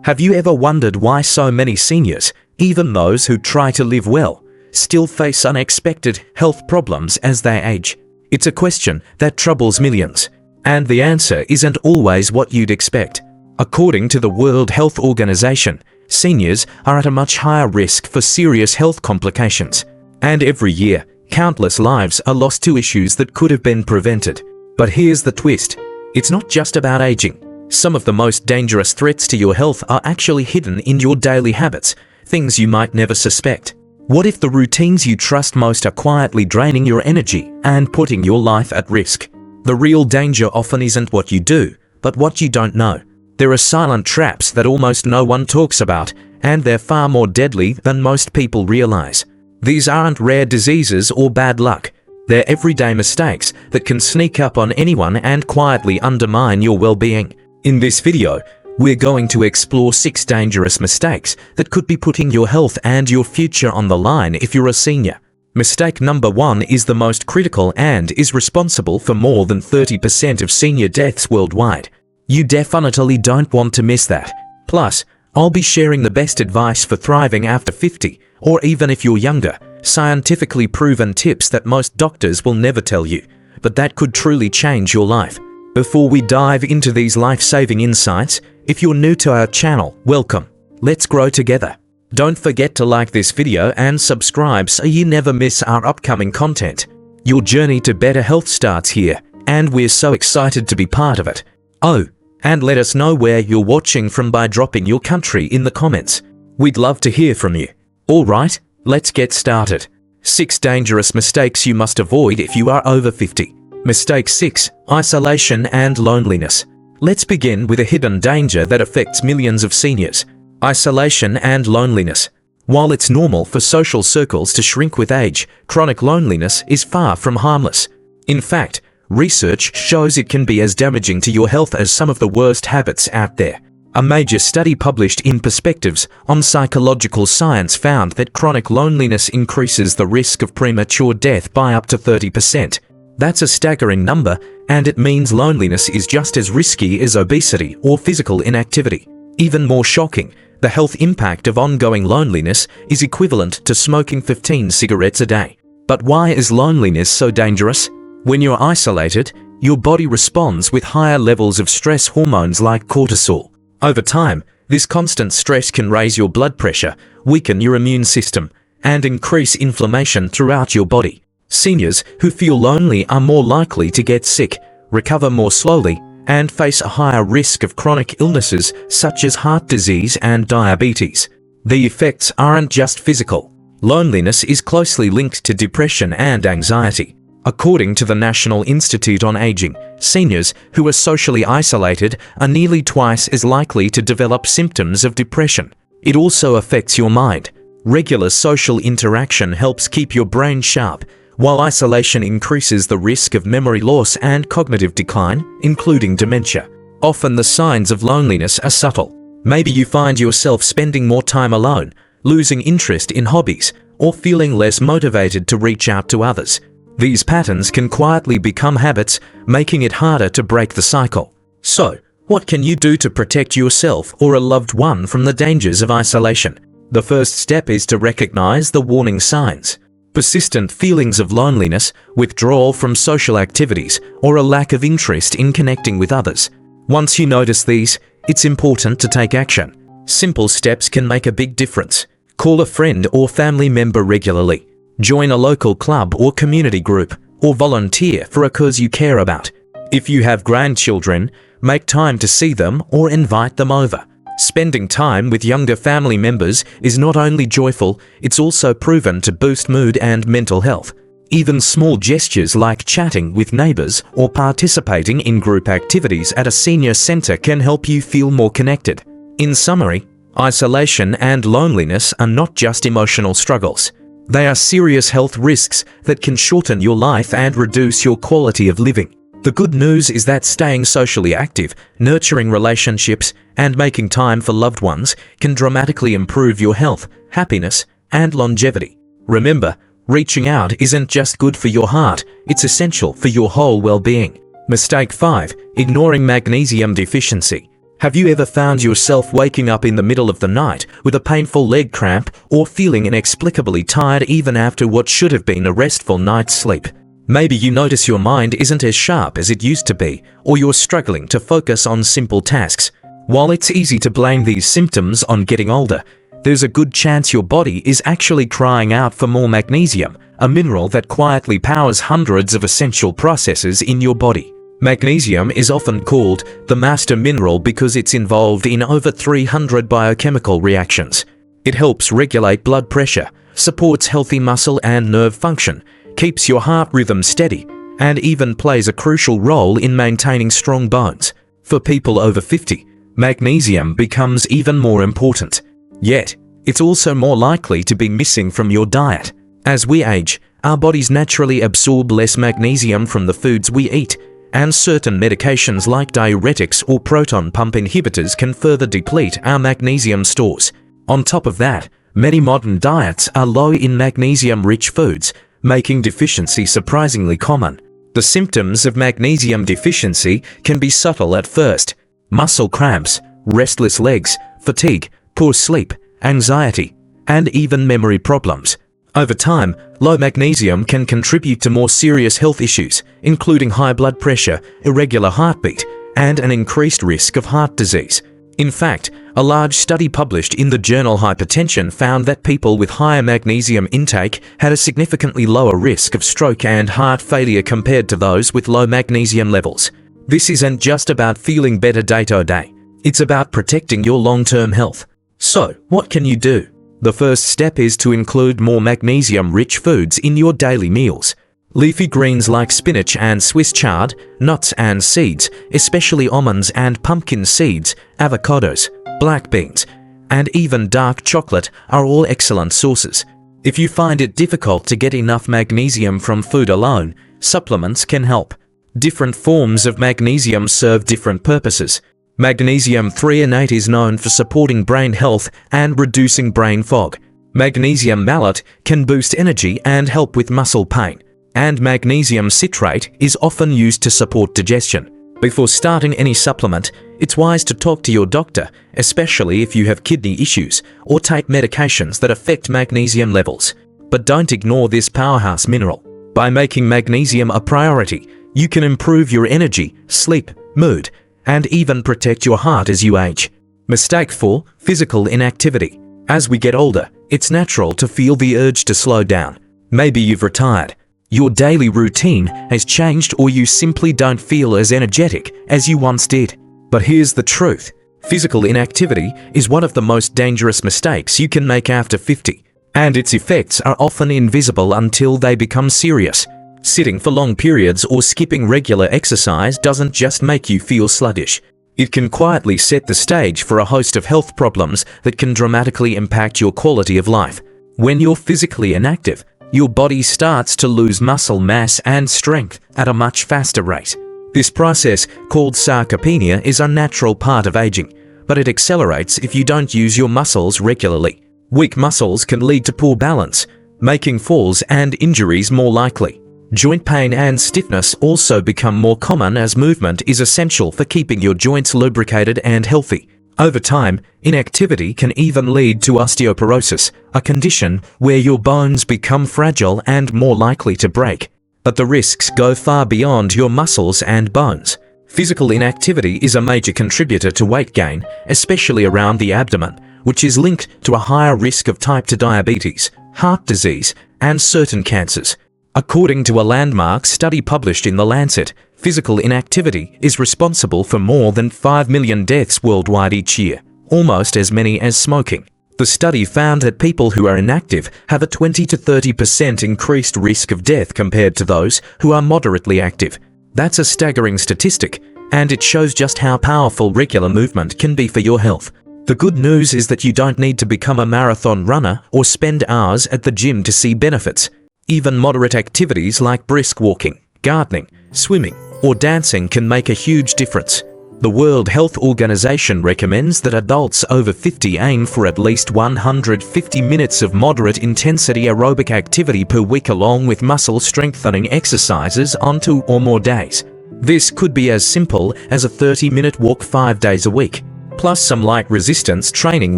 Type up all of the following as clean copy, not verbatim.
Have you ever wondered why so many seniors, even those who try to live well, still face unexpected health problems as they age? It's a question that troubles millions, and the answer isn't always what you'd expect. According to the World Health Organization, seniors are at a much higher risk for serious health complications, and every year, countless lives are lost to issues that could have been prevented. But here's the twist. It's not just about aging. Some of the most dangerous threats to your health are actually hidden in your daily habits, things you might never suspect. What if the routines you trust most are quietly draining your energy and putting your life at risk? The real danger often isn't what you do, but what you don't know. There are silent traps that almost no one talks about, and they're far more deadly than most people realize. These aren't rare diseases or bad luck. They're everyday mistakes that can sneak up on anyone and quietly undermine your well-being. In this video, we're going to explore 6 dangerous mistakes that could be putting your health and your future on the line if you're a senior. Mistake number 1 is the most critical and is responsible for more than 30% of senior deaths worldwide. You definitely don't want to miss that. Plus, I'll be sharing the best advice for thriving after 50, or even if you're younger, scientifically proven tips that most doctors will never tell you, but that could truly change your life. Before we dive into these life-saving insights, if you're new to our channel, welcome. Let's grow together. Don't forget to like this video and subscribe so you never miss our upcoming content. Your journey to better health starts here, and we're so excited to be part of it. Oh, and let us know where you're watching from by dropping your country in the comments. We'd love to hear from you. Alright, let's get started. 6 dangerous mistakes you must avoid if you are over 50. Mistake 6. Isolation and loneliness. Let's begin with a hidden danger that affects millions of seniors. Isolation and loneliness. While it's normal for social circles to shrink with age, chronic loneliness is far from harmless. In fact, research shows it can be as damaging to your health as some of the worst habits out there. A major study published in Perspectives on Psychological Science found that chronic loneliness increases the risk of premature death by up to 30%. That's a staggering number, and it means loneliness is just as risky as obesity or physical inactivity. Even more shocking, the health impact of ongoing loneliness is equivalent to smoking 15 cigarettes a day. But why is loneliness so dangerous? When you're isolated, your body responds with higher levels of stress hormones like cortisol. Over time, this constant stress can raise your blood pressure, weaken your immune system, and increase inflammation throughout your body. Seniors who feel lonely are more likely to get sick, recover more slowly, and face a higher risk of chronic illnesses such as heart disease and diabetes. The effects aren't just physical. Loneliness is closely linked to depression and anxiety. According to the National Institute on Aging, seniors who are socially isolated are nearly twice as likely to develop symptoms of depression. It also affects your mind. Regular social interaction helps keep your brain sharp, while isolation increases the risk of memory loss and cognitive decline, including dementia. Often the signs of loneliness are subtle. Maybe you find yourself spending more time alone, losing interest in hobbies, or feeling less motivated to reach out to others. These patterns can quietly become habits, making it harder to break the cycle. So, what can you do to protect yourself or a loved one from the dangers of isolation? The first step is to recognize the warning signs. Persistent feelings of loneliness, withdrawal from social activities, or a lack of interest in connecting with others. Once you notice these, it's important to take action. Simple steps can make a big difference. Call a friend or family member regularly. Join a local club or community group, or volunteer for a cause you care about. If you have grandchildren, make time to see them or invite them over. Spending time with younger family members is not only joyful, it's also proven to boost mood and mental health. Even small gestures like chatting with neighbors or participating in group activities at a senior center can help you feel more connected. In summary, isolation and loneliness are not just emotional struggles. They are serious health risks that can shorten your life and reduce your quality of living. The good news is that staying socially active, nurturing relationships, and making time for loved ones can dramatically improve your health, happiness, and longevity. Remember, reaching out isn't just good for your heart, it's essential for your whole well-being. Mistake 5. Ignoring magnesium deficiency. Have you ever found yourself waking up in the middle of the night with a painful leg cramp or feeling inexplicably tired even after what should have been a restful night's sleep? Maybe you notice your mind isn't as sharp as it used to be, or you're struggling to focus on simple tasks. While it's easy to blame these symptoms on getting older, there's a good chance your body is actually crying out for more magnesium, a mineral that quietly powers hundreds of essential processes in your body. Magnesium is often called the master mineral because it's involved in over 300 biochemical reactions. It helps regulate blood pressure, supports healthy muscle and nerve function, keeps your heart rhythm steady, and even plays a crucial role in maintaining strong bones. For people over 50, magnesium becomes even more important. Yet, it's also more likely to be missing from your diet. As we age, our bodies naturally absorb less magnesium from the foods we eat, and certain medications like diuretics or proton pump inhibitors can further deplete our magnesium stores. On top of that, many modern diets are low in magnesium-rich foods, making deficiency surprisingly common. The symptoms of magnesium deficiency can be subtle at first: muscle cramps, restless legs, fatigue, poor sleep, anxiety, and even memory problems. Over time, low magnesium can contribute to more serious health issues, including high blood pressure, irregular heartbeat, and an increased risk of heart disease. In fact, a large study published in the journal Hypertension found that people with higher magnesium intake had a significantly lower risk of stroke and heart failure compared to those with low magnesium levels. This isn't just about feeling better day to day. It's about protecting your long-term health. So, what can you do? The first step is to include more magnesium-rich foods in your daily meals. Leafy greens like spinach and Swiss chard, nuts and seeds, especially almonds and pumpkin seeds, avocados, black beans, and even dark chocolate are all excellent sources. If you find it difficult to get enough magnesium from food alone, supplements can help. Different forms of magnesium serve different purposes. Magnesium threonate is known for supporting brain health and reducing brain fog. Magnesium malate can boost energy and help with muscle pain. And magnesium citrate is often used to support digestion. Before starting any supplement, it's wise to talk to your doctor, especially if you have kidney issues or take medications that affect magnesium levels. But don't ignore this powerhouse mineral. By making magnesium a priority, you can improve your energy, sleep, mood, and even protect your heart as you age. Mistake 4: physical inactivity. As we get older, it's natural to feel the urge to slow down. Maybe you've retired. Your daily routine has changed, or you simply don't feel as energetic as you once did. But here's the truth. Physical inactivity is one of the most dangerous mistakes you can make after 50, and its effects are often invisible until they become serious. Sitting for long periods or skipping regular exercise doesn't just make you feel sluggish. It can quietly set the stage for a host of health problems that can dramatically impact your quality of life. When you're physically inactive, your body starts to lose muscle mass and strength at a much faster rate. This process, called sarcopenia, is a natural part of aging, but it accelerates if you don't use your muscles regularly. Weak muscles can lead to poor balance, making falls and injuries more likely. Joint pain and stiffness also become more common as movement is essential for keeping your joints lubricated and healthy. Over time, inactivity can even lead to osteoporosis, a condition where your bones become fragile and more likely to break. But the risks go far beyond your muscles and bones. Physical inactivity is a major contributor to weight gain, especially around the abdomen, which is linked to a higher risk of type 2 diabetes, heart disease, and certain cancers. According to a landmark study published in The Lancet, physical inactivity is responsible for more than 5 million deaths worldwide each year, almost as many as smoking. The study found that people who are inactive have a 20 to 30% increased risk of death compared to those who are moderately active. That's a staggering statistic, and it shows just how powerful regular movement can be for your health. The good news is that you don't need to become a marathon runner or spend hours at the gym to see benefits. Even moderate activities like brisk walking, gardening, swimming, or dancing can make a huge difference. The World Health Organization recommends that adults over 50 aim for at least 150 minutes of moderate intensity aerobic activity per week, along with muscle strengthening exercises on 2 or more days. This could be as simple as a 30-minute walk 5 days a week. plus some light resistance training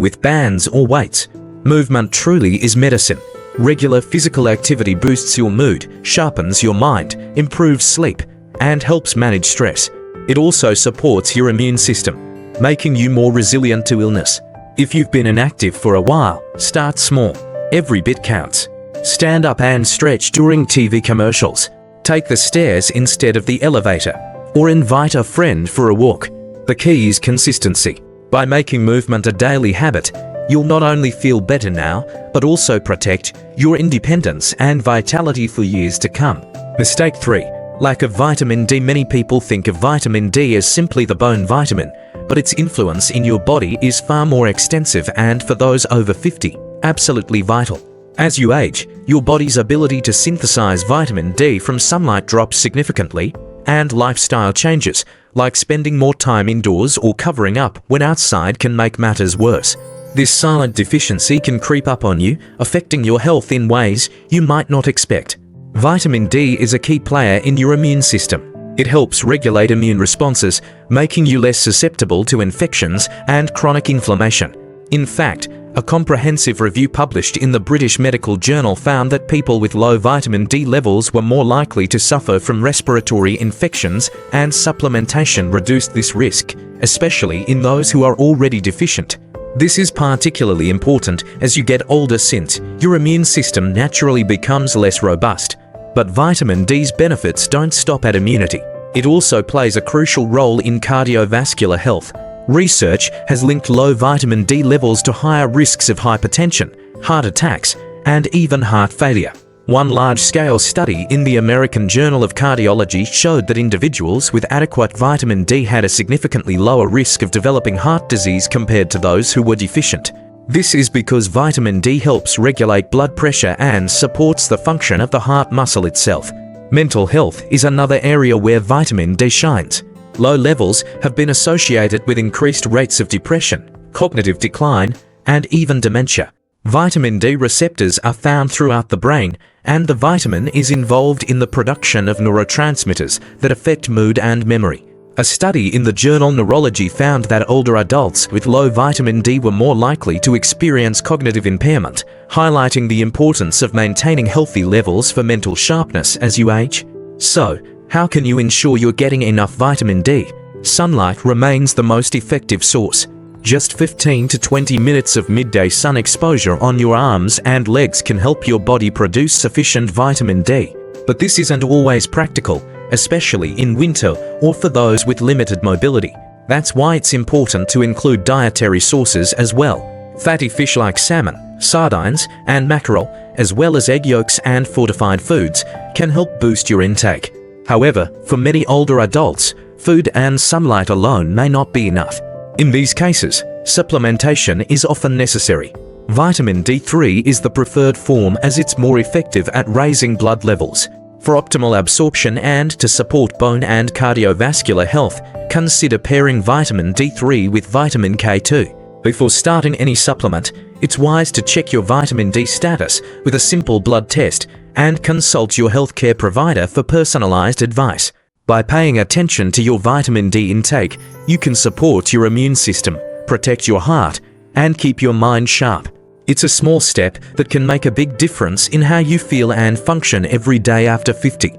with bands or weights. Movement truly is medicine. Regular physical activity boosts your mood, sharpens your mind, improves sleep, and helps manage stress. It also supports your immune system, making you more resilient to illness. If you've been inactive for a while, start small. Every bit counts. Stand up and stretch during TV commercials. Take the stairs instead of the elevator, or invite a friend for a walk. The key is consistency. By making movement a daily habit, you'll not only feel better now, but also protect your independence and vitality for years to come. Mistake 3. Lack of vitamin D. Many people think of vitamin D as simply the bone vitamin, but its influence in your body is far more extensive and, for those over 50, absolutely vital. As you age, your body's ability to synthesize vitamin D from sunlight drops significantly, and lifestyle changes, like spending more time indoors or covering up when outside, can make matters worse. This silent deficiency can creep up on you, affecting your health in ways you might not expect. Vitamin D is a key player in your immune system. It helps regulate immune responses, making you less susceptible to infections and chronic inflammation. In fact, a comprehensive review published in the British Medical Journal found that people with low vitamin D levels were more likely to suffer from respiratory infections, and supplementation reduced this risk, especially in those who are already deficient. This is particularly important as you get older, since your immune system naturally becomes less robust. But vitamin D's benefits don't stop at immunity. It also plays a crucial role in cardiovascular health. Research has linked low vitamin D levels to higher risks of hypertension, heart attacks, and even heart failure. One large-scale study in the American Journal of Cardiology showed that individuals with adequate vitamin D had a significantly lower risk of developing heart disease compared to those who were deficient. This is because vitamin D helps regulate blood pressure and supports the function of the heart muscle itself. Mental health is another area where vitamin D shines. Low levels have been associated with increased rates of depression, cognitive decline, and even dementia. Vitamin D receptors are found throughout the brain, and the vitamin is involved in the production of neurotransmitters that affect mood and memory. A study in the journal Neurology found that older adults with low vitamin D were more likely to experience cognitive impairment, highlighting the importance of maintaining healthy levels for mental sharpness as you age. So, how can you ensure you're getting enough vitamin D? Sunlight remains the most effective source. Just 15 to 20 minutes of midday sun exposure on your arms and legs can help your body produce sufficient vitamin D. But this isn't always practical, especially in winter or for those with limited mobility. That's why it's important to include dietary sources as well. Fatty fish like salmon, sardines, and mackerel, as well as egg yolks and fortified foods, can help boost your intake. However, for many older adults, food and sunlight alone may not be enough. In these cases, supplementation is often necessary. Vitamin D3 is the preferred form as it's more effective at raising blood levels. For optimal absorption and to support bone and cardiovascular health, consider pairing vitamin D3 with vitamin K2. Before starting any supplement, it's wise to check your vitamin D status with a simple blood test and consult your healthcare provider for personalized advice. By paying attention to your vitamin D intake, you can support your immune system, protect your heart, and keep your mind sharp. It's a small step that can make a big difference in how you feel and function every day after 50.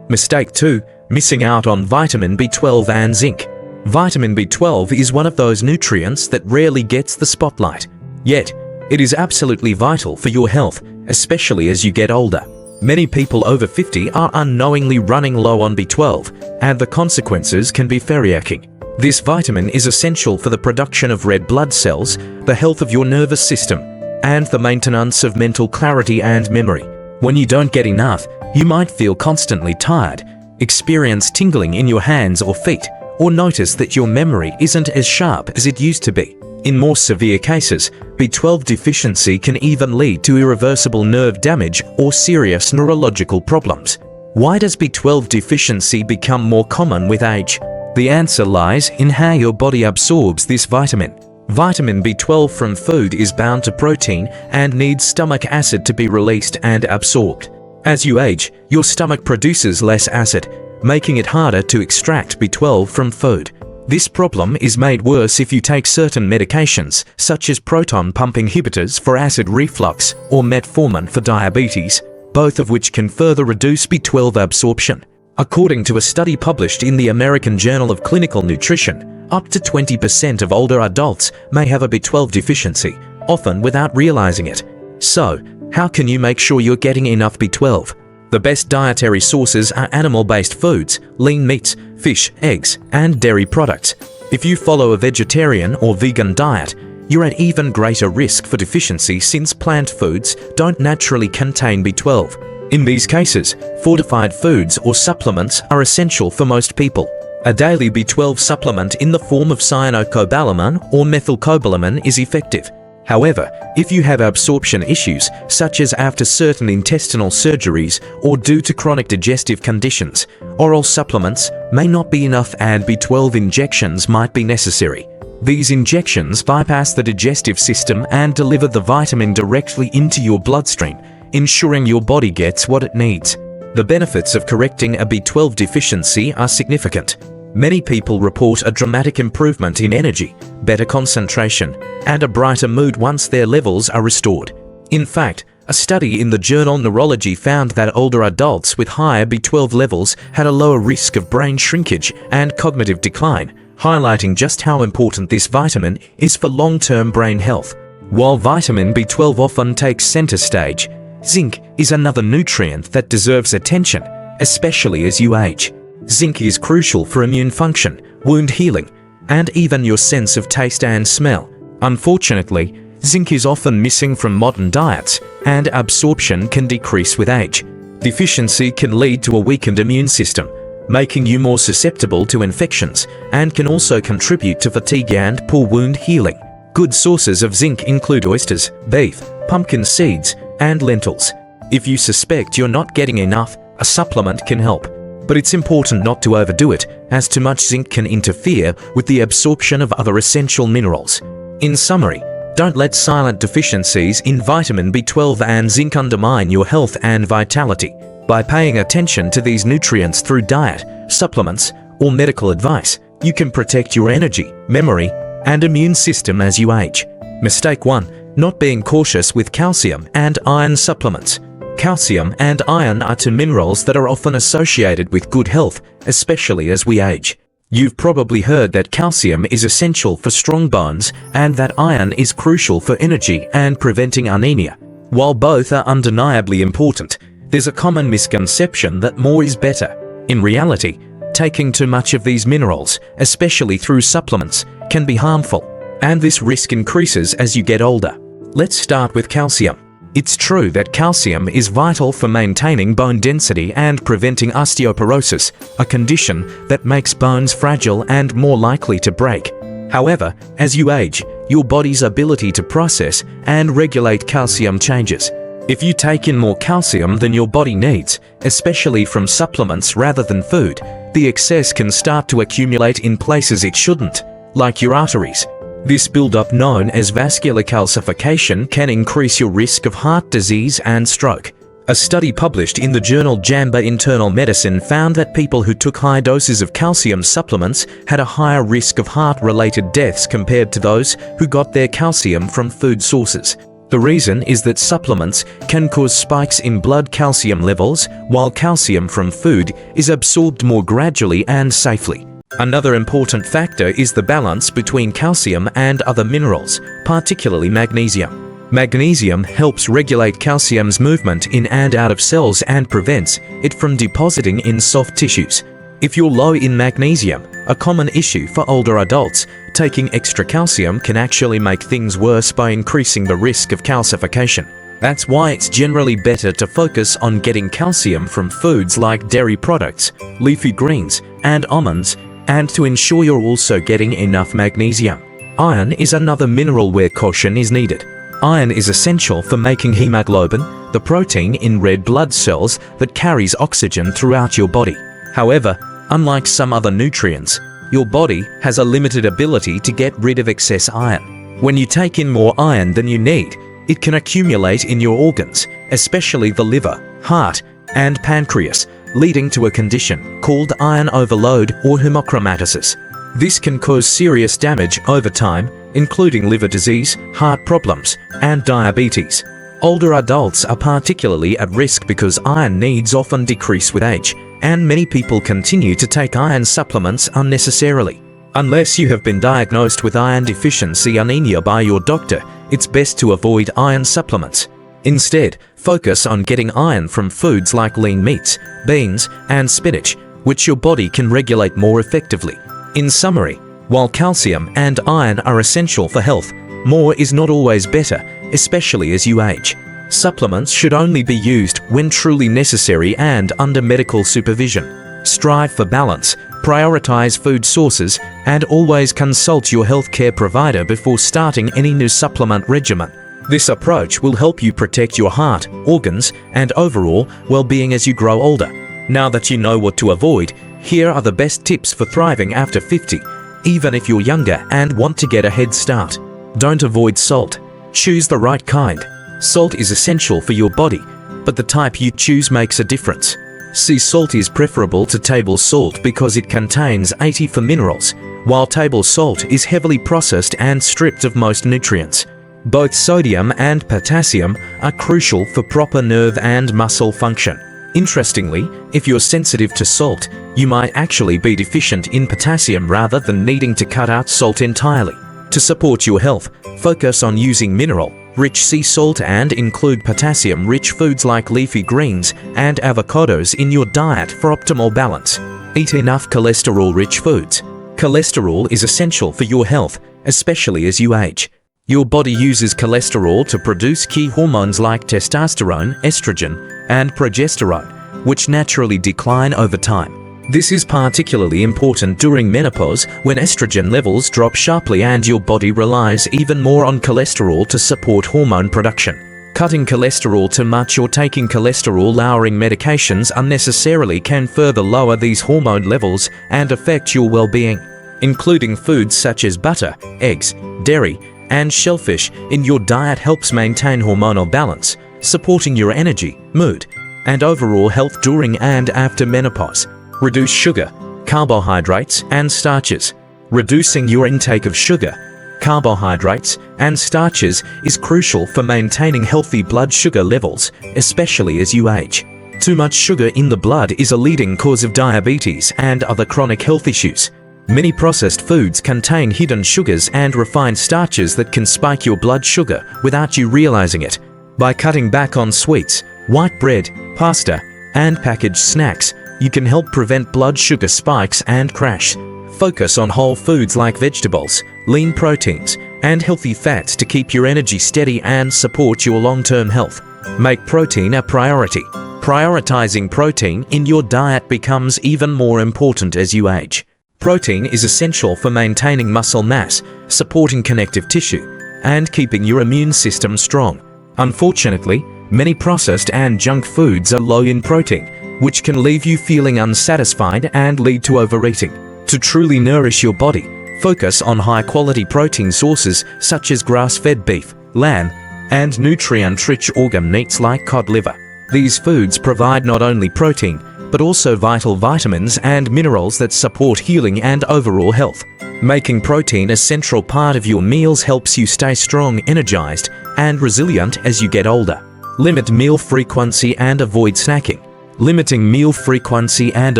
Mistake 2. Missing out on vitamin B12 and zinc. Vitamin B12 is one of those nutrients that rarely gets the spotlight. Yet, it is absolutely vital for your health, especially as you get older. Many people over 50 are unknowingly running low on B12, and the consequences can be far-reaching. This vitamin is essential for the production of red blood cells, the health of your nervous system, and the maintenance of mental clarity and memory. When you don't get enough, you might feel constantly tired, experience tingling in your hands or feet, or notice that your memory isn't as sharp as it used to be. In more severe cases, B12 deficiency can even lead to irreversible nerve damage or serious neurological problems. Why does B12 deficiency become more common with age? The answer lies in how your body absorbs this vitamin. Vitamin B12 from food is bound to protein and needs stomach acid to be released and absorbed. As you age, your stomach produces less acid, making it harder to extract B12 from food. This problem is made worse if you take certain medications, such as proton pump inhibitors for acid reflux or metformin for diabetes, both of which can further reduce B12 absorption. According to a study published in the American Journal of Clinical Nutrition, up to 20% of older adults may have a B12 deficiency, often without realizing it. So, how can you make sure you're getting enough B12? The best dietary sources are animal-based foods, lean meats, fish, eggs, and dairy products. If you follow a vegetarian or vegan diet, you're at even greater risk for deficiency since plant foods don't naturally contain B12. In these cases, fortified foods or supplements are essential for most people. A daily B12 supplement in the form of cyanocobalamin or methylcobalamin is effective. However, if you have absorption issues, such as after certain intestinal surgeries or due to chronic digestive conditions, oral supplements may not be enough and B12 injections might be necessary. These injections bypass the digestive system and deliver the vitamin directly into your bloodstream, ensuring your body gets what it needs. The benefits of correcting a B12 deficiency are significant. Many people report a dramatic improvement in energy, better concentration, and a brighter mood once their levels are restored. In fact, a study in the journal Neurology found that older adults with higher B12 levels had a lower risk of brain shrinkage and cognitive decline, highlighting just how important this vitamin is for long-term brain health. While vitamin B12 often takes center stage, zinc is another nutrient that deserves attention, especially as you age. Zinc is crucial for immune function, wound healing, and even your sense of taste and smell. Unfortunately, zinc is often missing from modern diets, and absorption can decrease with age. Deficiency can lead to a weakened immune system, making you more susceptible to infections, and can also contribute to fatigue and poor wound healing. Good sources of zinc include oysters, beef, pumpkin seeds, and lentils. If you suspect you're not getting enough, a supplement can help. But it's important not to overdo it, as too much zinc can interfere with the absorption of other essential minerals. In summary, don't let silent deficiencies in vitamin B12 and zinc undermine your health and vitality. By paying attention to these nutrients through diet, supplements, or medical advice, you can protect your energy, memory, and immune system as you age. Mistake 1. Not being cautious with calcium and iron supplements. Calcium and iron are two minerals that are often associated with good health, especially as we age. You've probably heard that calcium is essential for strong bones and that iron is crucial for energy and preventing anemia. While both are undeniably important, there's a common misconception that more is better. In reality, taking too much of these minerals, especially through supplements, can be harmful, and this risk increases as you get older. Let's start with calcium. It's true that calcium is vital for maintaining bone density and preventing osteoporosis, a condition that makes bones fragile and more likely to break. However, as you age, your body's ability to process and regulate calcium changes. If you take in more calcium than your body needs, especially from supplements rather than food, the excess can start to accumulate in places it shouldn't, like your arteries. This buildup, known as vascular calcification, can increase your risk of heart disease and stroke. A study published in the journal JAMA Internal Medicine found that people who took high doses of calcium supplements had a higher risk of heart-related deaths compared to those who got their calcium from food sources. The reason is that supplements can cause spikes in blood calcium levels, while calcium from food is absorbed more gradually and safely. Another important factor is the balance between calcium and other minerals, particularly magnesium. Magnesium helps regulate calcium's movement in and out of cells and prevents it from depositing in soft tissues. If you're low in magnesium, a common issue for older adults, taking extra calcium can actually make things worse by increasing the risk of calcification. That's why it's generally better to focus on getting calcium from foods like dairy products, leafy greens, and almonds, and to ensure you're also getting enough magnesium. Iron is another mineral where caution is needed. Iron is essential for making hemoglobin, the protein in red blood cells that carries oxygen throughout your body. However, unlike some other nutrients, your body has a limited ability to get rid of excess iron. When you take in more iron than you need, it can accumulate in your organs, especially the liver, heart, and pancreas, leading to a condition called iron overload or hemochromatosis. This can cause serious damage over time, including liver disease, heart problems, and diabetes. Older adults are particularly at risk because iron needs often decrease with age, and many people continue to take iron supplements unnecessarily. Unless you have been diagnosed with iron deficiency anemia by your doctor, it's best to avoid iron supplements. Instead, focus on getting iron from foods like lean meats, beans, and spinach, which your body can regulate more effectively. In summary, while calcium and iron are essential for health, more is not always better, especially as you age. Supplements should only be used when truly necessary and under medical supervision. Strive for balance, prioritize food sources, and always consult your healthcare provider before starting any new supplement regimen. This approach will help you protect your heart, organs, and overall well-being as you grow older. Now that you know what to avoid, here are the best tips for thriving after 50, even if you're younger and want to get a head start. Don't avoid salt. Choose the right kind. Salt is essential for your body, but the type you choose makes a difference. Sea salt is preferable to table salt because it contains 84 minerals, while table salt is heavily processed and stripped of most nutrients. Both sodium and potassium are crucial for proper nerve and muscle function. Interestingly, if you're sensitive to salt, you might actually be deficient in potassium rather than needing to cut out salt entirely. To support your health, focus on using mineral-rich sea salt and include potassium-rich foods like leafy greens and avocados in your diet for optimal balance. Eat enough cholesterol-rich foods. Cholesterol is essential for your health, especially as you age. Your body uses cholesterol to produce key hormones like testosterone, estrogen, and progesterone, which naturally decline over time. This is particularly important during menopause when estrogen levels drop sharply and your body relies even more on cholesterol to support hormone production. Cutting cholesterol too much or taking cholesterol-lowering medications unnecessarily can further lower these hormone levels and affect your well-being. Including foods such as butter, eggs, dairy, and shellfish in your diet helps maintain hormonal balance, supporting your energy, mood, and overall health during and after menopause. Reduce sugar, carbohydrates, and starches. Reducing your intake of sugar, carbohydrates, and starches is crucial for maintaining healthy blood sugar levels, especially as you age. Too much sugar in the blood is a leading cause of diabetes and other chronic health issues. Many processed foods contain hidden sugars and refined starches that can spike your blood sugar without you realizing it. By cutting back on sweets, white bread, pasta, and packaged snacks, you can help prevent blood sugar spikes and crash. Focus on whole foods like vegetables, lean proteins, and healthy fats to keep your energy steady and support your long-term health. Make protein a priority. Prioritizing protein in your diet becomes even more important as you age. Protein is essential for maintaining muscle mass, supporting connective tissue, and keeping your immune system strong. Unfortunately, many processed and junk foods are low in protein, which can leave you feeling unsatisfied and lead to overeating. To truly nourish your body, focus on high-quality protein sources such as grass-fed beef, lamb, and nutrient-rich organ meats like cod liver. These foods provide not only protein, but also vital vitamins and minerals that support healing and overall health. Making protein a central part of your meals helps you stay strong, energized, and resilient as you get older. Limit meal frequency and avoid snacking. Limiting meal frequency and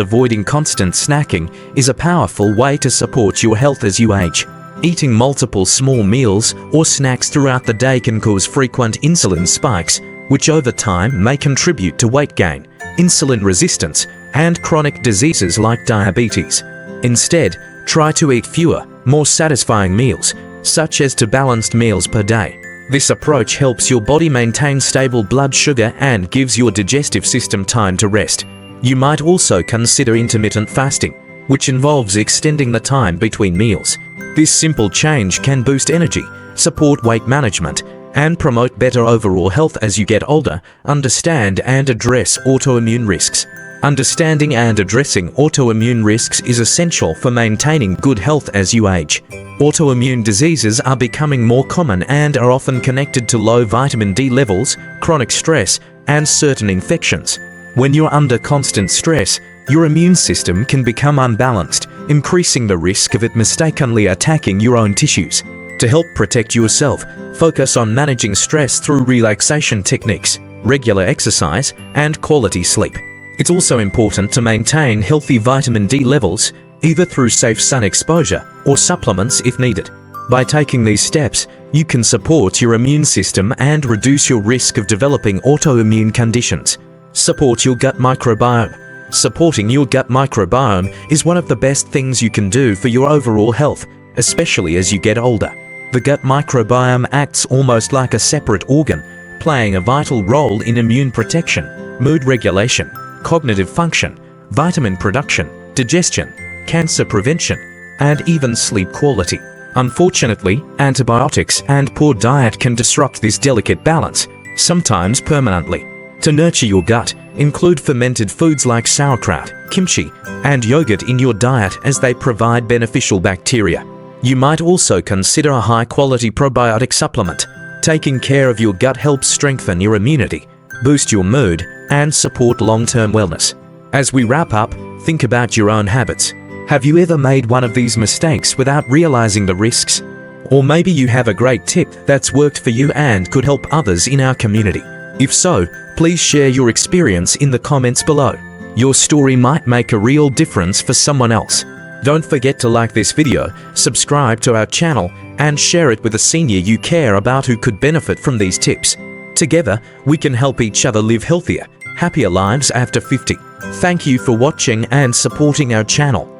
avoiding constant snacking is a powerful way to support your health as you age. Eating multiple small meals or snacks throughout the day can cause frequent insulin spikes, which over time may contribute to weight gain, insulin resistance, and chronic diseases like diabetes. Instead, try to eat fewer, more satisfying meals, such as 2 balanced meals per day. This approach helps your body maintain stable blood sugar and gives your digestive system time to rest. You might also consider intermittent fasting, which involves extending the time between meals. This simple change can boost energy, support weight management, and promote better overall health as you get older. Understand and address autoimmune risks. Understanding and addressing autoimmune risks is essential for maintaining good health as you age. Autoimmune diseases are becoming more common and are often connected to low vitamin D levels, chronic stress, and certain infections. When you're under constant stress, your immune system can become unbalanced, increasing the risk of it mistakenly attacking your own tissues. To help protect yourself, focus on managing stress through relaxation techniques, regular exercise, and quality sleep. It's also important to maintain healthy vitamin D levels, either through safe sun exposure or supplements if needed. By taking these steps, you can support your immune system and reduce your risk of developing autoimmune conditions. Support your gut microbiome. Supporting your gut microbiome is one of the best things you can do for your overall health, especially as you get older. The gut microbiome acts almost like a separate organ, playing a vital role in immune protection, mood regulation, cognitive function, vitamin production, digestion, cancer prevention, and even sleep quality. Unfortunately, antibiotics and poor diet can disrupt this delicate balance, sometimes permanently. To nurture your gut, include fermented foods like sauerkraut, kimchi, and yogurt in your diet as they provide beneficial bacteria. You might also consider a high-quality probiotic supplement. Taking care of your gut helps strengthen your immunity, boost your mood, and support long-term wellness. As we wrap up, think about your own habits. Have you ever made one of these mistakes without realizing the risks? Or maybe you have a great tip that's worked for you and could help others in our community. If so, please share your experience in the comments below. Your story might make a real difference for someone else. Don't forget to like this video, subscribe to our channel, and share it with a senior you care about who could benefit from these tips. Together, we can help each other live healthier, happier lives after 50. Thank you for watching and supporting our channel.